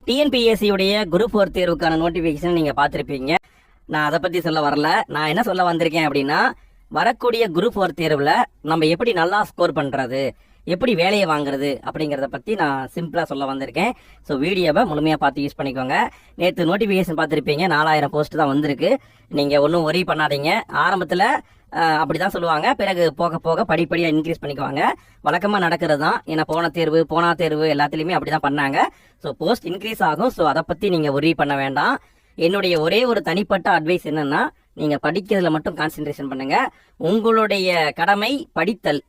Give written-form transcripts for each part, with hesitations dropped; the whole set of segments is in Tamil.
டிஎன்பிஎஸ்சி உடைய குரூப் 4 தேர்வுக்கான நோட்டிபிகேஷன் நீங்க பார்த்திருப்பீங்க. நான் அதை பத்தி சொல்ல வரல. நான் என்ன சொல்ல வந்திருக்கேன் அப்படின்னா, வரக்கூடிய குரூப் 4 தேர்வுல நம்ம எப்படி நல்லா ஸ்கோர் பண்றது, எப்படி வேலையை வாங்குறது அப்படிங்கிறத பத்தி நான் சிம்பிளா சொல்ல வந்திருக்கேன். ஸோ வீடியோவை முழுமையா பார்த்து யூஸ் பண்ணிக்கோங்க. நேற்று நோட்டிபிகேஷன் பார்த்துருப்பீங்க, 4000 போஸ்ட் தான் வந்திருக்கு. நீங்க ஒன்றும் ஒரி பண்ணாதீங்க. ஆரம்பத்துல அப்படிதான் சொல்லுவாங்க, பிறகு போக போக படிப்படியாக இன்க்ரீஸ் பண்ணிக்குவாங்க. வழக்கமாக நடக்கிறது தான். ஏன்னா போனா தேர்வு எல்லாத்துலேயுமே அப்படிதான் பண்ணாங்க. ஸோ போஸ்ட் இன்க்ரீஸ் ஆகும். ஸோ அதை பற்றி நீங்கள் ஒரி பண்ண வேண்டாம். என்னுடைய ஒரே ஒரு தனிப்பட்ட அட்வைஸ் என்னன்னா, நீங்கள் படிக்கிறதுல மட்டும் கான்சென்ட்ரேஷன் பண்ணுங்க. உங்களுடைய கடமை படித்தல்.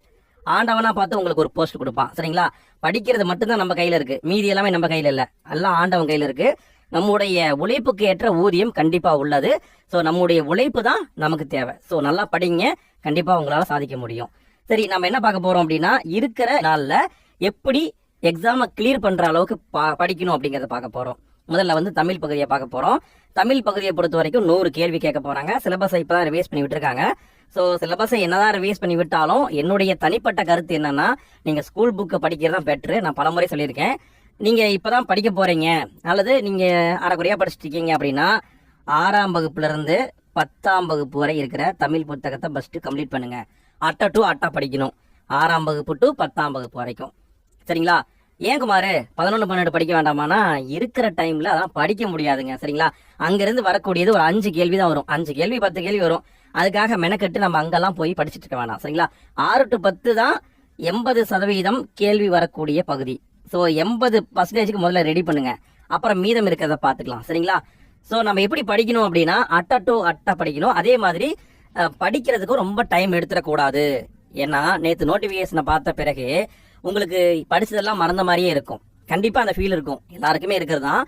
ஆண்டவனா பார்த்து உங்களுக்கு ஒரு போஸ்ட் கொடுப்பான், சரிங்களா? படிக்கிறது மட்டும்தான் நம்ம கையில் இருக்கு, மீதி எல்லாமே நம்ம கையில் இல்லை, எல்லாம் ஆண்டவன் கையில் இருக்கு. நம்முடைய உழைப்புக்கு ஏற்ற ஊதியம் கண்டிப்பா உள்ளது. ஸோ நம்முடைய உழைப்பு தான் நமக்கு தேவை. ஸோ நல்லா படிங்க, கண்டிப்பா உங்களால சாதிக்க முடியும். சரி, நம்ம என்ன பார்க்க போறோம் அப்படின்னா, இருக்கிற நாள்ல எப்படி எக்ஸாமை கிளியர் பண்ற அளவுக்கு படிக்கணும் அப்படிங்கறத பார்க்க போறோம். முதல்ல வந்து தமிழ் பகுதியை பார்க்க போறோம். தமிழ் பகுதியை பொறுத்த வரைக்கும் 100 கேள்வி கேட்க போறாங்க. சிலபஸை இப்பதான் ரிவைஸ் பண்ணி விட்டுருக்காங்க. ஸோ சிலபஸை என்னதான் ரிவைஸ் பண்ணி விட்டாலும் என்னுடைய தனிப்பட்ட கருத்து என்னன்னா, நீங்க ஸ்கூல் புக்கை படிக்கிறதா பெட்ரு. நான் பலமுறை சொல்லியிருக்கேன். நீங்க இப்பதான் படிக்க போறீங்க அல்லது நீங்க அரைக்குறையா படிச்சுட்டு இருக்கீங்க அப்படின்னா, 6ஆம் வகுப்புல இருந்து 10ஆம் வகுப்பு வரை இருக்கிற தமிழ் புத்தகத்தை ஃபர்ஸ்ட் கம்ப்ளீட் பண்ணுங்க. அட்டை டு அட்டா படிக்கணும், 6ஆம் வகுப்பு டு 10ஆம் வகுப்பு வரைக்கும், சரிங்களா? ஏன் குமார் 11, 12 படிக்க வேண்டாமானா, இருக்கிற டைம்ல அதான் படிக்க முடியாதுங்க, சரிங்களா? அங்கிருந்து வரக்கூடியது ஒரு 5 கேள்வி தான் வரும். 5 கேள்வி 10 கேள்வி வரும். அதுக்காக மெனக்கெட்டு நம்ம அங்கெல்லாம் போய் படிச்சுட்டு இருக்க வேண்டாம், சரிங்களா? 6 to 10 தான் 80% கேள்வி வரக்கூடிய பகுதி. ஸோ 80% முதல்ல ரெடி பண்ணுங்க, அப்புறம் மீதம் இருக்கிறத பார்த்துக்கலாம், சரிங்களா? ஸோ நம்ம எப்படி படிக்கணும் அப்படின்னா, அட்டா டு அட்டா படிக்கணும். அதே மாதிரி படிக்கிறதுக்கும் ரொம்ப டைம் எடுத்துடக்கூடாது. ஏன்னா நேற்று நோட்டிஃபிகேஷனை பார்த்த பிறகு உங்களுக்கு படிச்சதெல்லாம் மறந்த மாதிரியே இருக்கும். கண்டிப்பாக அந்த ஃபீல் இருக்கும், எல்லாருக்குமே இருக்கிறது தான்.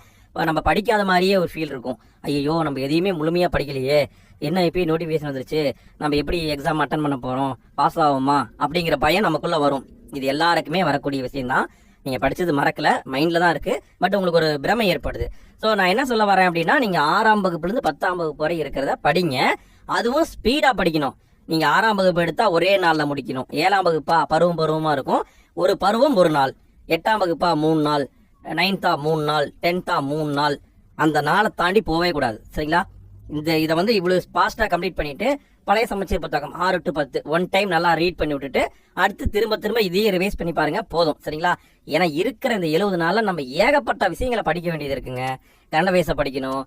நம்ம படிக்காத மாதிரியே ஒரு ஃபீல் இருக்கும். ஐயோ, நம்ம எதையுமே முழுமையாக படிக்கலையே, என்ன இப்போ நோட்டிஃபிகேஷன் வந்துருச்சு, நம்ம எப்படி எக்ஸாம் அட்டன் பண்ண போகிறோம், பாஸ் ஆகுமா அப்படிங்கிற பயம் நமக்குள்ளே வரும். இது எல்லாருக்குமே வரக்கூடிய விஷயம்தான். நீங்கள் படித்தது மறக்கல, மைண்டில் தான் இருக்குது, பட் உங்களுக்கு ஒரு பிரமை ஏற்படுது. ஸோ நான் என்ன சொல்ல வரேன் அப்படின்னா, நீங்கள் 6ஆம் வகுப்புலேருந்து 10ஆம் வகுப்பு வரை இருக்கிறத படிங்க. அதுவும் ஸ்பீடாக படிக்கணும். நீங்கள் 6ஆம் வகுப்பு எடுத்தால் ஒரே நாளில் முடிக்கணும். 7ஆம் வகுப்பா பருவமாக இருக்கும், ஒரு பருவம் ஒரு நாள். 8ஆம் வகுப்பா 3 நாள், 9th 3 நாள், 10th 3 நாள். அந்த நாளை தாண்டி போகவே கூடாது, சரிங்களா? இதை வந்து இவ்வளோ ஃபாஸ்ட்டாக கம்ப்ளீட் பண்ணிட்டு பழைய சமச்சீர் புத்தகம் 6 to 10 ஒன் டைம் நல்லா ரீட் பண்ணி விட்டுட்டு அடுத்து திரும்ப இதையே ரிவைஸ் பண்ணி பாருங்க, போதும், சரிங்களா? ஏன்னா இருக்கிற இந்த 70 நாளில் நம்ம ஏகப்பட்ட விஷயங்களை படிக்க வேண்டியது இருக்குங்க. கன்னட வயசை படிக்கணும்,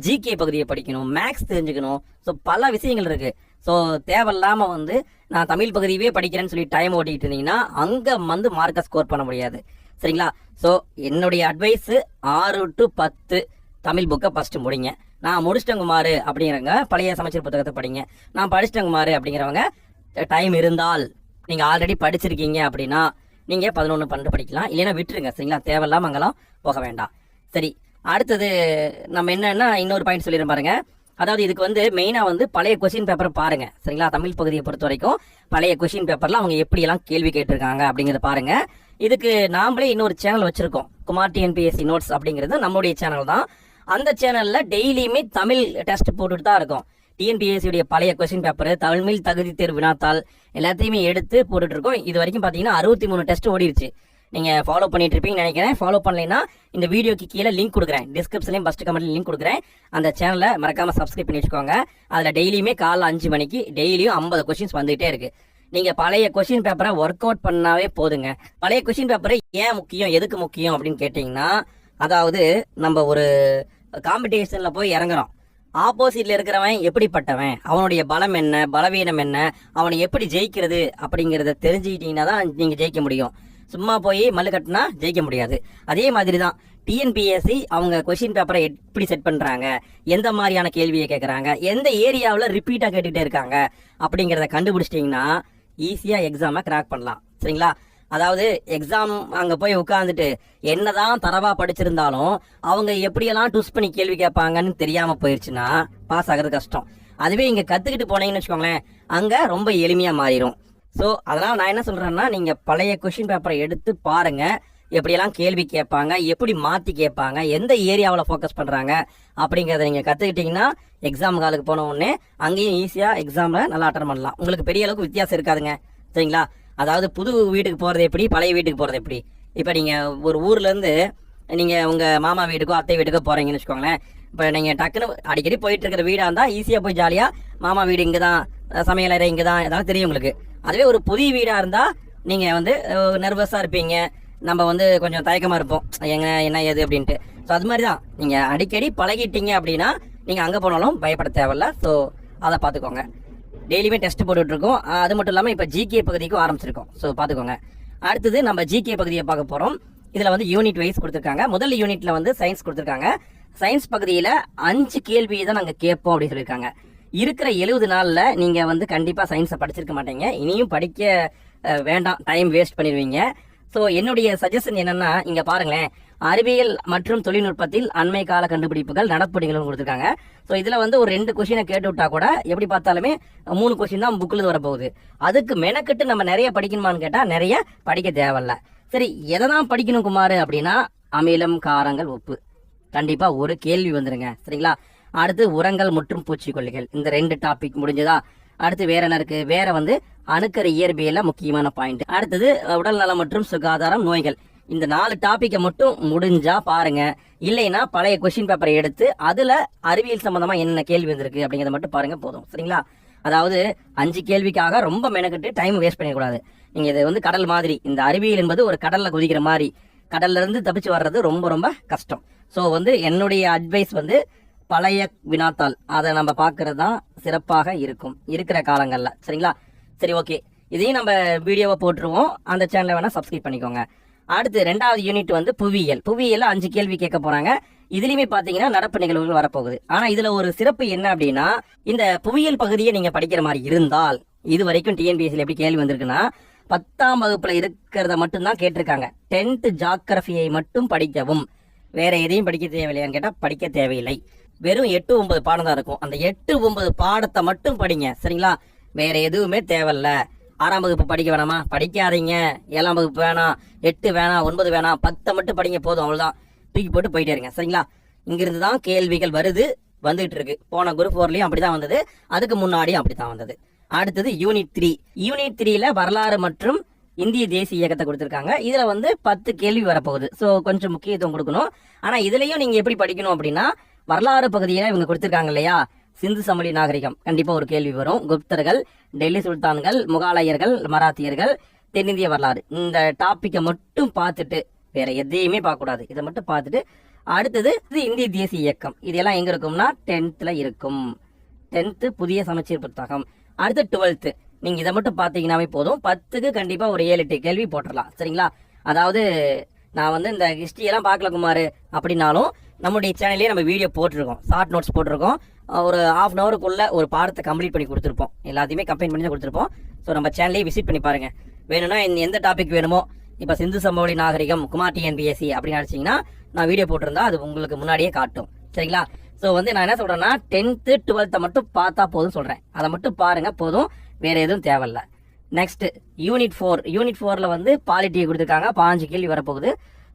ஜிகே பகுதியை படிக்கணும், மேக்ஸ் தெரிஞ்சுக்கணும். ஸோ பல விஷயங்கள் இருக்கு. ஸோ தேவையில்லாம வந்து நான் தமிழ் பகுதியவே படிக்கிறேன்னு சொல்லி டைம் ஓட்டிட்டு இருந்தீங்கன்னா அங்கே வந்து மார்க்கை ஸ்கோர் பண்ண முடியாது, சரிங்களா? ஸோ என்னுடைய அட்வைஸ் 6 to 10 தமிழ் புக்கை ஃபர்ஸ்ட் முடிங்க. நான் முடிச்சிட்டேன் குமார் அப்படிங்கிறவங்க பழைய சமச்சீர் புத்தகத்தை படிங்க. நான் படிச்சிட்டேன் குமார் அப்படிங்கிறவங்க டைம் இருந்தால், நீங்கள் ஆல்ரெடி படிச்சிருக்கீங்க அப்படின்னா நீங்கள் 11, 12 படிக்கலாம், இல்லைன்னா விட்டுருங்க, சரிங்களா? தேவையில்லாம அங்கெல்லாம் போக வேண்டாம். சரி, அடுத்தது நம்ம என்னன்னா இன்னொரு பாயிண்ட் சொல்லிடுறேன் பாருங்க. அதாவது இதுக்கு வந்து மெயினாக வந்து பழைய கொஸ்டின் பேப்பரை பாருங்க, சரிங்களா? தமிழ் பகுதியை பொறுத்த வரைக்கும் பழைய கொஸ்டின் பேப்பர்ல அவங்க எப்படியெல்லாம் கேள்வி கேட்டிருக்காங்க அப்படிங்கிறத பாருங்க. இதுக்கு நாமளே இன்னொரு சேனல் வச்சிருக்கோம், குமார் டிஎன்பிஎஸ்சி நோட்ஸ் அப்படிங்கிறது நம்மளுடைய சேனல் தான். அந்த சேனல்ல டெய்லியுமே தமிழ் டெஸ்ட் போட்டுட்டு தான் இருக்கும். டிஎன்பிஎஸ்சியுடைய பழைய கொஸ்டின் பேப்பர், தமிழ் தகுதி தேர்வு வினாத்தாள் எல்லாத்தையுமே எடுத்து போட்டுட்டு இருக்கோம். இது வரைக்கும் பார்த்தீங்கன்னா 63 டெஸ்ட் ஓடிடுச்சு. நீங்க ஃபாலோ பண்ணிட்டு இருப்பீங்கன்னு நினைக்கிறேன். ஃபாலோ பண்ணலைன்னா இந்த வீடியோக்கு கீழே லிங்க் கொடுக்குறேன், டிஸ்கிரிப்ஷன்லையும் ஃபர்ஸ்ட் கமெண்ட்ல லிங்க் கொடுக்குறேன். அந்த சேனலை மறக்காம சப்ஸ்கிரைப் பண்ணி வச்சுக்கோங்க. அதில் டெய்லியுமே காலைல 5 மணிக்கு டெய்லியும் 50 கொஸ்டின்ஸ் வந்துகிட்டே இருக்கு. நீங்க பழைய கொஸ்டின் பேப்பரை ஒர்க் அவுட் பண்ணாவே போதுங்க. பழைய கொஸ்டின் பேப்பரை ஏன் முக்கியம், எதுக்கு முக்கியம் அப்படின்னு கேட்டீங்கன்னா, அதாவது நம்ம ஒரு காம்படிஷன்ல போய் இறங்குறோம், ஆப்போசிட்ல இருக்கிறவன் எப்படிப்பட்டவன், அவனுடைய பலம் என்ன, பலவீனம் என்ன, அவனை எப்படி ஜெயிக்கிறது அப்படிங்கிறத தெரிஞ்சுக்கிட்டீங்கன்னா தான் நீங்க ஜெயிக்க முடியும். சும்மா போய் மல்லு கட்டினா ஜெயிக்க முடியாது. அதே மாதிரி தான் டிஎன்பிஎஸ்சி அவங்க கொஸ்டின் பேப்பரை எப்படி செட் பண்றாங்க, எந்த மாதிரியான கேள்வியை கேட்கறாங்க, எந்த ஏரியாவில் ரிப்பீட்டா கேட்டுக்கிட்டே இருக்காங்க அப்படிங்கிறத கண்டுபிடிச்சிட்டிங்கன்னா ஈஸியா எக்ஸாமை கிராக் பண்ணலாம், சரிங்களா? அதாவது எக்ஸாம் அங்கே போய் உட்காந்துட்டு என்னதான் தரவா படிச்சிருந்தாலும் அவங்க எப்படியெல்லாம் டூஸ் பண்ணி கேள்வி கேட்பாங்கன்னு தெரியாம போயிடுச்சுன்னா பாஸ் ஆகிறது கஷ்டம். அதுவே இங்கே கற்றுக்கிட்டு போனீங்கன்னு வச்சுக்கோங்களேன், அங்கே ரொம்ப எளிமையாக மாறிடும். ஸோ அதனால் நான் என்ன சொல்கிறேன்னா, நீங்கள் பழைய கொஷின் பேப்பரை எடுத்து பாருங்கள், எப்படியெல்லாம் கேள்வி கேட்பாங்க, எப்படி மாற்றி கேட்பாங்க, எந்த ஏரியாவில் ஃபோக்கஸ் பண்ணுறாங்க அப்படிங்கிறத நீங்கள் கற்றுக்கிட்டிங்கன்னா எக்ஸாம் காலுக்கு போன உடனே அங்கேயும் ஈஸியாக எக்ஸாமில் நல்லா அட்டன் பண்ணலாம். உங்களுக்கு பெரிய அளவுக்கு வித்தியாசம் இருக்காதுங்க, சரிங்களா? அதாவது புது வீட்டுக்கு போகிறது எப்படி, பழைய வீட்டுக்கு போகிறது எப்படி. இப்போ நீங்கள் ஒரு ஊர்லேருந்து நீங்கள் உங்கள் மாமா வீட்டுக்கோ அத்தை வீட்டுக்கோ போகிறீங்கன்னு வச்சுக்கோங்களேன். இப்போ நீங்கள் டக்குன்னு அடிக்கடி போயிட்டு இருக்கிற வீடாக இருந்தால் ஈஸியாக போய் ஜாலியாக மாமா வீடு இங்கே தான், சமையலறை இங்கே தான், இதெல்லாம் தெரியும் உங்களுக்கு. அதுவே ஒரு புதிய வீடாக இருந்தால் நீங்கள் வந்து நர்வஸாக இருப்பீங்க, நம்ம வந்து கொஞ்சம் தயக்கமாக இருப்போம், என்ன ஏது அப்படின்ட்டு. ஸோ அது மாதிரி தான், நீங்கள் அடிக்கடி பழகிட்டீங்க அப்படின்னா நீங்கள் அங்கே போனாலும் பயப்பட தேவையில்ல. ஸோ அதை பார்த்துக்கோங்க. டெய்லியுமே டெஸ்ட் போட்டுட்ருக்கோம். அது மட்டும் இல்லாமல் இப்போ ஜிகே பகுதிக்கும் ஆரம்பிச்சிருக்கோம். ஸோ பார்த்துக்கோங்க. அடுத்தது நம்ம ஜிகே பகுதியை பார்க்க போகிறோம். இதில் வந்து யூனிட் வைஸ் கொடுத்துருக்காங்க. முதல் யூனிட்டில் வந்து சயின்ஸ் கொடுத்துருக்காங்க. சயின்ஸ் பகுதியில் 5 கேள்வி தான் நாங்கள் கேட்போம் அப்படின்னு சொல்லியிருக்காங்க. இருக்கிற 70 நாளில் நீங்கள் வந்து கண்டிப்பாக சயின்ஸை படிச்சிருக்க மாட்டீங்க. இனியும் படிக்க வேண்டாம், டைம் வேஸ்ட் பண்ணிடுவீங்க. ஸோ என்னுடைய சஜஷன் என்னென்னா, இங்கே பாருங்களேன், அறிவியல் மற்றும் தொழில்நுட்பத்தில் அண்மை கால கண்டுபிடிப்புகள் நடப்புடிகளும் கொடுத்துருக்காங்க. ஸோ இதில் வந்து ஒரு 2 கொஷினை கேட்டு விட்டா கூட எப்படி பார்த்தாலுமே 3 கொஷின் தான் புக்கில் வரப்போகுது. அதுக்கு மெனக்கட்டு நம்ம நிறைய படிக்கணுமான்னு கேட்டால் நிறைய படிக்க தேவையில்ல. சரி, எதை தான் படிக்கணும் குமார் அப்படின்னா, அமிலம், காரங்கள், உப்பு, கண்டிப்பாக ஒரு கேள்வி வந்துருங்க. சரிங்களா? அடுத்து உரங்கள் மற்றும் பூச்சிக்கொல்லிகள், இந்த 2 டாபிக் முடிஞ்சதா? அடுத்து வேற என்ன இருக்கு? வேற வந்து அணுக்கரு இயற்பியல முக்கியமான பாயிண்ட். அடுத்தது உடல் நலம் மற்றும் சுகாதாரம், நோய்கள். இந்த 4 டாபிக்கை மட்டும் முடிஞ்சா பாருங்க. இல்லைன்னா பழைய கொஸ்டின் பேப்பரை எடுத்து அதுல அறிவியல் சம்பந்தமா என்ன கேள்வி வந்திருக்கு அப்படிங்கிறத மட்டும் பாருங்க, போதும். சரிங்களா? அதாவது 5 கேள்விக்காக ரொம்ப மெனக்கிட்டு டைம் வேஸ்ட் பண்ணிடக்கூடாது. நீங்க இது வந்து கடல் மாதிரி, இந்த அறிவியல் என்பது ஒரு கடல்ல குதிக்கிற மாதிரி. கடல்ல இருந்து தப்பிச்சு வர்றது ரொம்ப ரொம்ப கஷ்டம். ஸோ வந்து என்னுடைய அட்வைஸ் வந்து பழைய வினாத்தாள் அதை நம்ம பார்க்கறது தான் சிறப்பாக இருக்கும் இருக்கிற காலங்களில். சரிங்களா? சரி, ஓகே. இதையும் நம்ம வீடியோவை போட்டுருவோம். அந்த சேனலை வேணால் சப்ஸ்கிரைப் பண்ணிக்கோங்க. அடுத்து 2வது யூனிட் வந்து புவியியல். புவியியல் 5 கேள்வி கேட்க போகிறாங்க. இதுலேயுமே பார்த்தீங்கன்னா நடப்பு நிகழ்வுகள் வரப்போகுது. ஆனால் இதில் ஒரு சிறப்பு என்ன அப்படின்னா, இந்த புவியியல் பகுதியை நீங்கள் படிக்கிற மாதிரி இருந்தால், இது வரைக்கும் டிஎன்பிஎஸ்சியில் எப்படி கேள்வி வந்திருக்குன்னா, 10ஆம் வகுப்பில் இருக்கிறத மட்டும்தான் கேட்டிருக்காங்க. 10th ஜாகிரபியை மட்டும் படிக்கவும், வேற எதையும் படிக்க தேவையில்லையான்னு கேட்டால் படிக்க தேவையில்லை. வெறும் 8-9 பாடம் தான் இருக்கும். அந்த 8-9 பாடத்தை மட்டும் படிங்க. சரிங்களா? வேற எதுவுமே தேவையில்ல. 6ஆம் வகுப்பு படிக்க வேணாமா? படிக்காதீங்க. 7ஆம் வகுப்பு வேணாம், 8 வேணாம், 9 வேணாம், 10 மட்டும் படிங்க, போதும். அவ்வளோதான், தூக்கி போட்டு போயிட்டே இருங்க. சரிங்களா? இங்கிருந்து தான் கேள்விகள் வந்துகிட்டு இருக்கு. போன குரூப் 4லயும் அப்படிதான் வந்தது, அதுக்கு முன்னாடியும் அப்படித்தான் வந்தது. அடுத்தது யூனிட் 3. யூனிட் 3ல வரலாறு மற்றும் இந்திய தேசிய இயக்கத்தை கொடுத்துருக்காங்க. இதுல வந்து 10 கேள்வி வரப்போகுது. ஸோ கொஞ்சம் முக்கியத்துவம் கொடுக்கணும். ஆனா இதுலயும் நீங்க எப்படி படிக்கணும் அப்படின்னா, வரலாறு பகுதியில இவங்க கொடுத்துருக்காங்க இல்லையா, சிந்து சமவெளி நாகரிகம், கண்டிப்பா ஒரு கேள்வி வரும். குப்தர்கள், டெல்லி சுல்தான்கள், முகாலயர்கள், மராத்தியர்கள், தென்னிந்திய வரலாறு, இந்த டாபிக்கை மட்டும் பார்த்துட்டு வேற எதையுமே பார்க்கக்கூடாது. இதை மட்டும் பார்த்துட்டு அடுத்தது இந்திய தேசிய இயக்கம், இதெல்லாம் எங்க இருக்கும்னா 10th இருக்கும். 10th புதிய சமச்சீர் புத்தகம். அடுத்து 12th, நீங்க இதை மட்டும் பார்த்தீங்கன்னாவே போதும். 10க்கு கண்டிப்பா ஒரு 7-8 கேள்வி போட்டுடலாம். சரிங்களா? அதாவது நான் வந்து இந்த ஹிஸ்ட்ரி எல்லாம் பார்க்கல குமார் அப்படின்னாலும், நம்முடைய சேனல்லேயே நம்ம வீடியோ போட்டிருக்கோம், ஷார்ட் நோட்ஸ் போட்டிருக்கோம். ஒரு 1/2 hourக்குள்ள ஒரு பாடத்தை கம்ப்ளீட் பண்ணி கொடுத்துருப்போம். எல்லாத்தையுமே கம்பைன் பண்ணி தான் கொடுத்துருப்போம். ஸோ நம்ம சேனல்லேயே விசிட் பண்ணி பாருங்க. வேணும்னா எந்த டாபிக் வேணுமோ, இப்போ சிந்து சமவெளி நாகரிகம் குமார் டிஎன்பிஎஸ்சி அப்படின்னு நினச்சிங்கன்னா நான் வீடியோ போட்டிருந்தா அது உங்களுக்கு முன்னாடியே காட்டும். சரிங்களா? ஸோ வந்து நான் என்ன சொல்கிறேன்னா, 10th 12th மட்டும் பார்த்தா போதும் சொல்கிறேன். அதை மட்டும் பாருங்க, போதும். வேற எதுவும் தேவையில்ல. Next unit 4. யூனிட் 4ல வந்து பாலிட்டியை கொடுத்துருக்காங்க. 15 கேள்வி வரப்போகுது.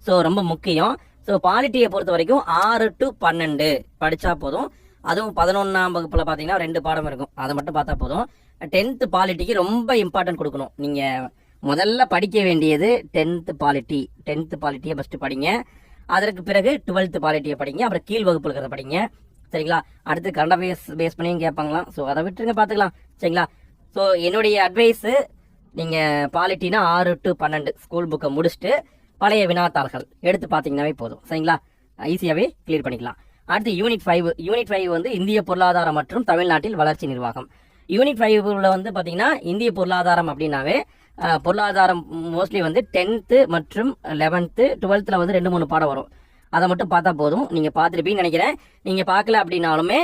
ஸோ ரொம்ப முக்கியம். ஸோ பாலிட்டியை பொறுத்த வரைக்கும் 6 to 12 படித்தா போதும். அதுவும் 11ஆம் வகுப்பில் பார்த்தீங்கன்னா 2 பாடம் இருக்கும், அதை மட்டும் பார்த்தா போதும். 10th பாலிட்டிக்கு ரொம்ப இம்பார்ட்டன்ட் கொடுக்கணும். நீங்கள் முதல்ல படிக்க வேண்டியது 10th பாலிட்டி. 10th பாலிட்டியை ஃபஸ்ட்டு படிங்க. அதற்கு பிறகு 12th பாலிட்டியை படிங்க. அப்புறம் கீழ் வகுப்பில் இருக்கிறத படிங்க. சரிங்களா? அடுத்து கரண்ட் பேஸ் பண்ணியும் கேட்பாங்களாம். ஸோ அதை விட்டுருங்க, பார்த்துக்கலாம். சரிங்களா? ஸோ என்னுடைய அட்வைஸு, நீங்கள் பாலிட்டினா 6 to 12 ஸ்கூல் புக்கை முடிச்சுட்டு பழைய வினாத்தாள்கள் எடுத்து பார்த்தீங்கன்னாவே போதும். சரிங்களா? ஈஸியாகவே கிளியர் பண்ணிக்கலாம். அடுத்து யூனிட் 5. யூனிட் 5 வந்து இந்திய பொருளாதாரம் மற்றும் தமிழ்நாட்டில் வளர்ச்சி நிர்வாகம். யூனிட் 5ல வந்து பார்த்தீங்கன்னா இந்திய பொருளாதாரம் அப்படின்னாவே பொருளாதாரம் மோஸ்ட்லி வந்து 10th மற்றும் 11th 12th வந்து 2-3 பாடம் வரும். அதை மட்டும் பார்த்தா போதும். நீங்கள் பார்த்துருப்பீங்கன்னு நினைக்கிறேன். நீங்கள் பார்க்கல அப்படின்னாலுமே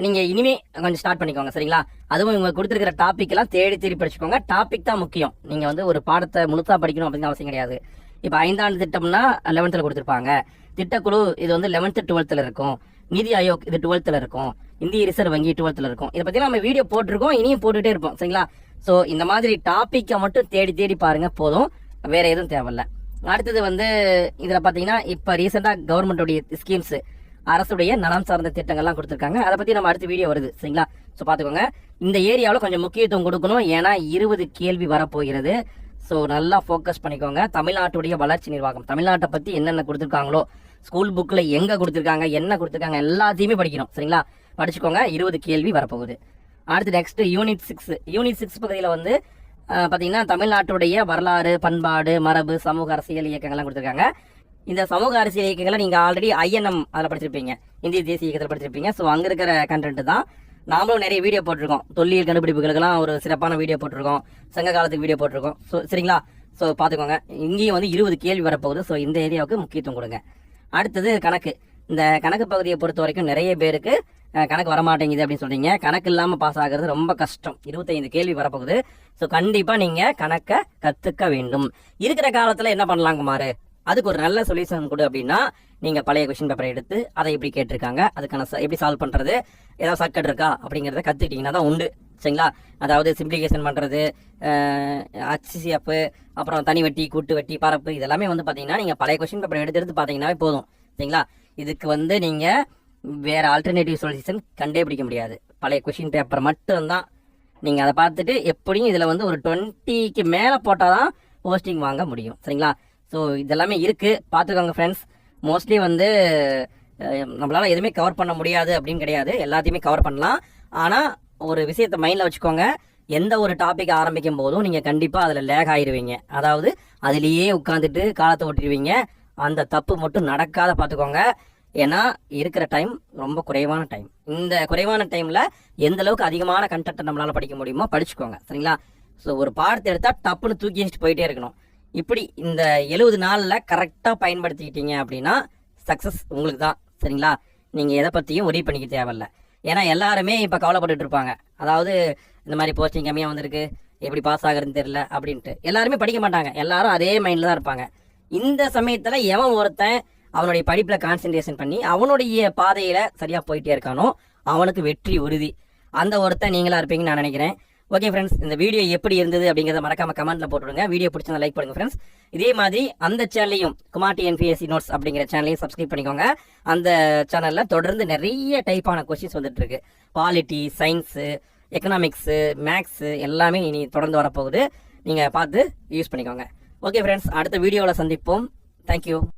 நீங்கள் இனிமே கொஞ்சம் ஸ்டார்ட் பண்ணிக்கோங்க. சரிங்களா? அதுவும் இவங்க கொடுத்துருக்கிற டாபிக் எல்லாம் தேடி படிச்சுக்கோங்க. டாபிக் தான் முக்கியம். நீங்கள் வந்து ஒரு பாடத்தை முழுசா படிக்கணும் அப்படின்னு அவசியம் கிடையாது. இப்போ 5ஆண்டு திட்டம்னா 11th கொடுத்துருப்பாங்க. திட்டக்குழு இது வந்து 11th 12th இருக்கும். நிதி ஆயோக் இது 12th இருக்கும். இந்திய ரிசர்வ் வங்கி 12th இருக்கும். இதை பற்றி நம்ம வீடியோ போட்டிருக்கோம், இனியும் போட்டுகிட்டே இருப்போம். சரிங்களா? ஸோ இந்த மாதிரி டாப்பிக்கை மட்டும் தேடி பாருங்க, போதும். வேற எதுவும் தேவையில்ல. அடுத்தது வந்து இதில் பார்த்தீங்கன்னா இப்போ ரீசெண்டாக கவர்மெண்ட்டுடைய ஸ்கீம்ஸ், அரசுடைய நலம் சார்ந்த திட்டங்கள்லாம் கொடுத்துருக்காங்க. அதை பற்றி நம்ம அடுத்த வீடியோ வருது. சரிங்களா? ஸோ பார்த்துக்கோங்க. இந்த ஏரியாவில் கொஞ்சம் முக்கியத்துவம் கொடுக்கணும். ஏன்னா 20 கேள்வி வரப்போகிறது. ஸோ நல்லா ஃபோக்கஸ் பண்ணிக்கோங்க. தமிழ்நாட்டுடைய வளர்ச்சி நிர்வாகம், தமிழ்நாட்டை பற்றி என்னென்ன கொடுத்துருக்காங்களோ, ஸ்கூல் புக்கில் எங்கே கொடுத்துருக்காங்க, என்ன கொடுத்துருக்காங்க எல்லாத்தையுமே படிக்கணும். சரிங்களா? படிச்சுக்கோங்க. 20 கேள்வி வரப்போகுது. அடுத்து நெக்ஸ்ட் யூனிட் 6. யூனிட் 6 பகுதியில் வந்து பார்த்தீங்கன்னா தமிழ்நாட்டுடைய வரலாறு, பண்பாடு, மரபு, சமூக அரசியல் இயக்கங்கள்லாம் கொடுத்துருக்காங்க. இந்த சமூக அரசியல் இயக்கங்களை நீங்கள் ஆல்ரெடி INM அதில் படிச்சிருப்பீங்க, இந்திய தேசிய இயக்கத்தில் படிச்சிருப்பீங்க. ஸோ அங்கே இருக்கிற கண்டென்ட் தான். நாமளும் நிறைய வீடியோ போட்டிருக்கோம். தொல்லியல் கண்டுபிடிப்புகளுக்கெல்லாம் ஒரு சிறப்பான வீடியோ போட்டிருக்கோம், சங்க காலத்துக்கு வீடியோ போட்டிருக்கோம். ஸோ சரிங்களா? ஸோ பார்த்துக்கோங்க. இங்கேயும் வந்து 20 கேள்வி வரப்போகுது. ஸோ இந்த ஏரியாவுக்கு முக்கியத்துவம் கொடுங்க. அடுத்தது கணக்கு. இந்த கணக்கு பகுதியை பொறுத்த வரைக்கும் நிறைய பேருக்கு கணக்கு வரமாட்டேங்குது அப்படின்னு சொல்றீங்க. கணக்கு இல்லாமல் பாஸ் ஆகிறது ரொம்ப கஷ்டம். 25 கேள்வி வரப்போகுது. ஸோ கண்டிப்பாக நீங்கள் கணக்கை கற்றுக்க வேண்டும். இருக்கிற காலத்தில் என்ன பண்ணலாம் குமார், அதுக்கு ஒரு நல்ல சொல்யூஷன் கொடு அப்படின்னா, நீங்கள் பழைய கொஸ்டின் பேப்பரை எடுத்து அதை எப்படி கேட்டிருக்காங்க, அதுக்கான எப்படி சால்வ் பண்ணுறது, ஏதாவது சர்க்கட் இருக்கா அப்படிங்கிறத கற்றுக்கிட்டிங்கன்னா தான் உண்டு. சரிங்களா? அதாவது சிம்பிளிகேஷன் பண்ணுறது, HCF, அப்புறம் தனி வட்டி, கூட்டு வட்டி, பரப்பு, இதெல்லாமே வந்து பார்த்தீங்கன்னா நீங்கள் பழைய கொஸ்டின் பேப்பரை எடுத்து பார்த்தீங்கன்னாவே போதும். சரிங்களா? இதுக்கு வந்து நீங்கள் வேறு ஆல்டர்னேட்டிவ் சொல்யூஷன் கண்டே பிடிக்க முடியாது. பழைய கொஸ்டின் பேப்பர் மட்டும்தான். நீங்கள் அதை பார்த்துட்டு எப்படியும் இதில் வந்து ஒரு 20க்கு மேலே போட்டால் தான் போஸ்டிங் வாங்க முடியும். சரிங்களா? ஸோ இதெல்லாமே இருக்குது, பார்த்துக்கோங்க ஃப்ரெண்ட்ஸ். மோஸ்ட்லி வந்து நம்மளால் எதுவுமே கவர் பண்ண முடியாது அப்படின்னு கிடையாது, எல்லாத்தையுமே கவர் பண்ணலாம். ஆனால் ஒரு விஷயத்தை மைண்டில் வச்சுக்கோங்க, எந்த ஒரு டாபிக் ஆரம்பிக்கும் போதும் நீங்கள் கண்டிப்பாக அதில் லேக் ஆகிடுவீங்க. அதாவது அதிலேயே உட்காந்துட்டு காலத்தை ஓட்டிடுவீங்க. அந்த தப்பு மட்டும் நடக்காத பார்த்துக்கோங்க. ஏன்னா இருக்கிற டைம் ரொம்ப குறைவான டைம். இந்த குறைவான டைமில் எந்த அளவுக்கு அதிகமான கண்டென்ட்டை நம்மளால் படிக்க முடியுமோ படிச்சுக்கோங்க. சரிங்களா? ஸோ ஒரு பாடத்தை எடுத்தால் டப்புன்னு தூக்கி வச்சுட்டு போயிட்டே இருக்கணும். இப்படி இந்த 70 நாளில் கரெக்டாக பயன்படுத்திக்கிட்டீங்க அப்படின்னா சக்ஸஸ் உங்களுக்கு தான். சரிங்களா? நீங்கள் எதை பற்றியும் ஒரே பண்ணிக்க தேவையில்ல. ஏன்னா எல்லாருமே இப்போ கவலைப்பட்டுட்டு இருப்பாங்க. அதாவது இந்த மாதிரி போஸ்டிங் கம்மியாக வந்திருக்கு, எப்படி பாஸ் ஆகுறதுன்னு தெரியல அப்படின்ட்டு எல்லாருமே படிக்க மாட்டாங்க. எல்லாரும் அதே மைண்டில் தான் இருப்பாங்க. இந்த சமயத்தில் எவன் ஒருத்தன் அவனுடைய படிப்பில் கான்சென்ட்ரேஷன் பண்ணி அவனுடைய பாதையில் சரியாக போயிட்டே இருக்கானோ அவனுக்கு வெற்றி உறுதி. அந்த ஒருத்தன் நீங்களாக இருப்பீங்கன்னு நான் நினைக்கிறேன். ஓகே ஃப்ரெண்ட்ஸ், இந்த வீடியோ எப்படி இருந்தது அப்படிங்கிறத மறக்காம கமெண்ட்ல போட்டுவிடுங்க. வீடியோ பிடிச்சா லைக் பண்ணுங்க ஃப்ரெண்ட்ஸ். இதே மாதிரி அந்த சேனலையும் குமார் TNPSC நோட்ஸ் அப்படிங்கிற சேனலையும் சப்ஸ்கிரைப் பண்ணிக்கோங்க. அந்த சேனலில் தொடர்ந்து நிறைய டைப்பான கொஸ்டின்ஸ் வந்துட்டு இருக்கு. பாலிட்டி, சயின்ஸு, எக்கனாமிக்ஸு, மேக்ஸு எல்லாமே இனி தொடர்ந்து வரப்போகுது. நீங்கள் பார்த்து யூஸ் பண்ணிக்கோங்க. ஓகே ஃப்ரெண்ட்ஸ், அடுத்த வீடியோவில் சந்திப்போம். தேங்க்யூ.